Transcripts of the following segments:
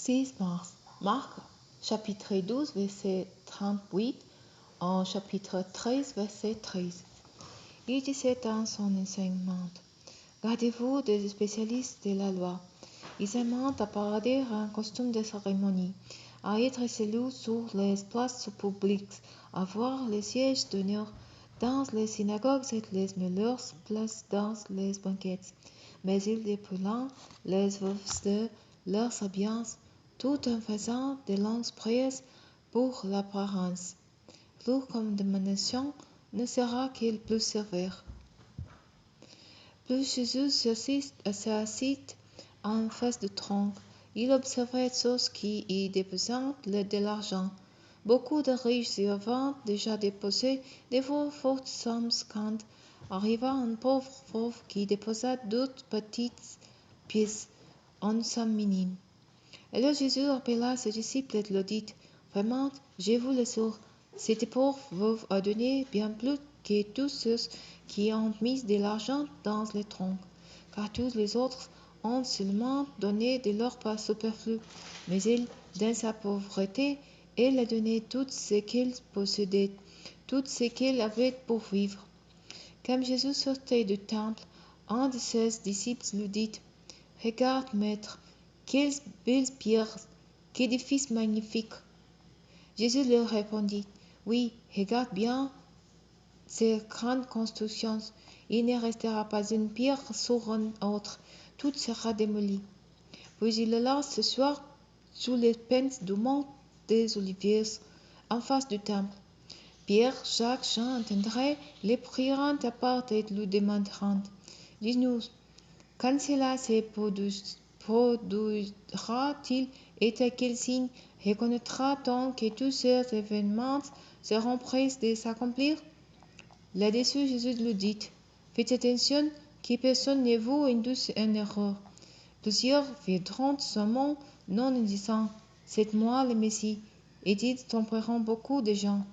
6 mars. Marc, chapitre 12, verset 38, en chapitre 13, verset 13. Il disait dans son enseignement, gardez-vous des spécialistes de la loi. Ils aiment à parader en costume de cérémonie, à être salués sur les places publiques, à voir les sièges d'honneur dans les synagogues et les meilleures places dans les banquets. Mais ils dépouillent les veuves de leurs habits, tout en faisant de longues prières pour l'apparence. Leur condamnation ne sera que plus sévère. Plus Jésus s'assit en face du tronc. Il observait ceux qui y déposaient de l'argent. Beaucoup de riches y avaient déjà déposé de fortes sommes quand arriva un pauvre veuve qui déposa 2 petites pièces, une somme minime. Alors Jésus appela ses disciples et leur dit, vraiment, je vous l'assure, cette pauvre veuve a donné bien plus que tous ceux qui ont mis de l'argent dans les troncs, car tous les autres ont seulement donné de leur part superflu, mais elle, dans sa pauvreté, elle a donné tout ce qu'elle possédait, tout ce qu'elle avait pour vivre. Comme Jésus sortait du temple, un de ses disciples lui dit, regarde, maître, quelles belles pierres, qu'édifice magnifique. Jésus leur répondit, oui, regarde bien ces grandes constructions. Il ne restera pas une pierre sur une autre, tout sera démoli. Puis il alla s'asseoir sous les pins du mont des Oliviers, en face du temple. Pierre, Jacques, Jean et André les prirent à part et lui demanderont, dis-nous, quand cela se produira-t-il et à quel signe reconnaîtra-t-on que tous ces événements seront près de s'accomplir? Là-dessus, Jésus lui dit, faites attention que personne ne vous induise en erreur. Plusieurs viendront sur mon nom en disant, c'est moi le Messie, et ils tromperont beaucoup de gens.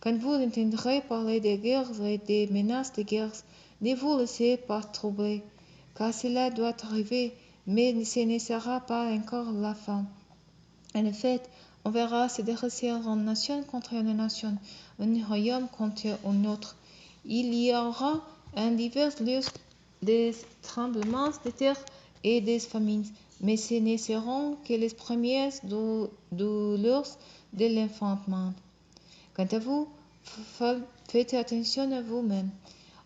Quand vous entendrez parler de guerres et de menaces de guerre, ne vous laissez pas troubler, car cela doit arriver, mais ce ne sera pas encore la fin. En effet, on verra se dresser une nation contre une nation, un royaume contre un autre. Il y aura en divers lieux des tremblements de terre et des famines, mais ce ne seront que les premières douleurs de l'enfantement. Quant à vous, faites attention à vous-même.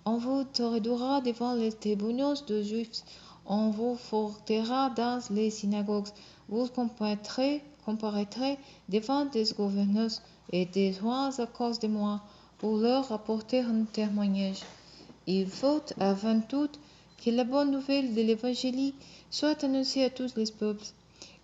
On vous torturera devant les tribunaux de Juifs, on vous forcera dans les synagogues, vous comparaîtrez devant des gouverneurs et des rois à cause de moi, pour leur apporter un témoignage. Il faut avant tout que la bonne nouvelle de l'Évangile soit annoncée à tous les peuples.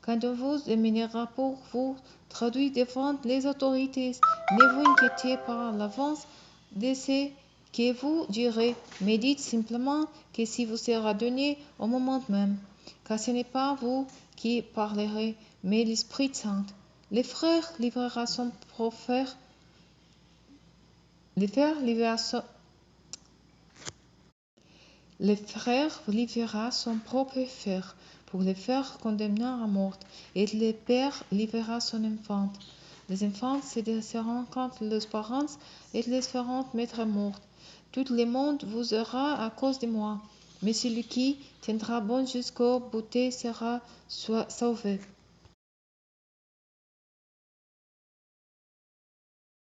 Quand on vous amènera pour vous traduire devant les autorités, ne vous inquiétez pas à l'avance de ce que vous direz, mais dites simplement que si vous sera donné au moment même, car ce n'est pas vous qui parlerez, mais l'Esprit Saint. Les frères livrera son propre frère pour le faire condamner à mort, et le père livrera son enfant. Les enfants se dresseront contre leurs parents et les feront mettre à mort. Tout le monde vous aura à cause de moi, mais celui qui tiendra bon jusqu'au bout sera sauvé.